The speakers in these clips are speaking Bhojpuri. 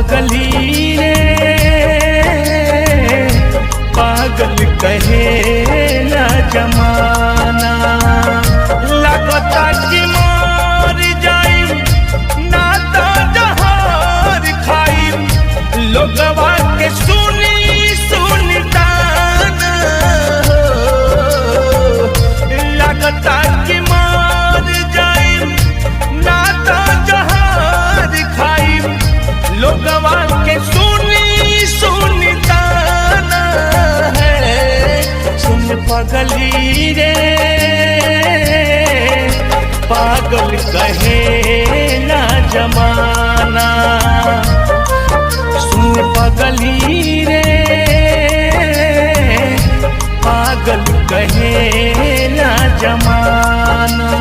पगली रे पागल कहे ना जमाना, लगता कि मर जाई ना तो जहर खाई, लोगवा के सुनी सुनी ताना, लगता कि मर जाई ना तो जहर खाई, लोगवा के सुनी सुनी ताना है। सुन पगली रे पागल कहे ना जमाना, सुन पगली रे पागल कहे ना जमाना।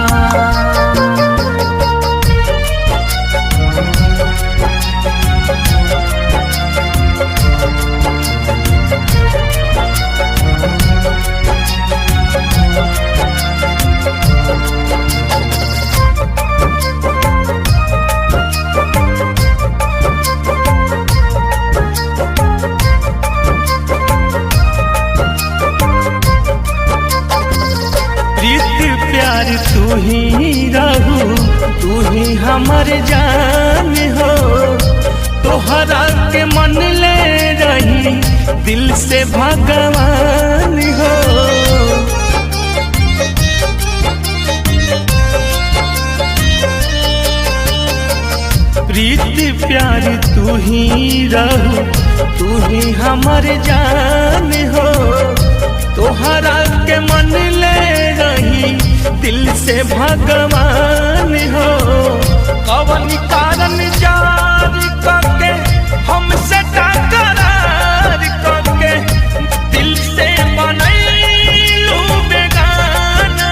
प्यार तू ही रहू, तू ही हमर जान हो, तोहरा के मन ले रही दिल से भगवान हो। प्रीति प्यार तू ही रहू, तू ही हमर जान हो, तोहरा के मन ले रही दिल से भगवान हो। कवन कारण जार करके हमसे टकरार करके दिल से बनैलू बेगाना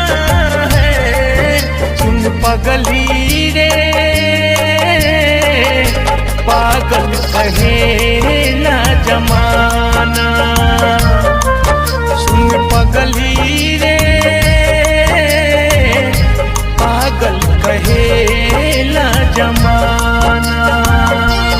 है। सुन पगली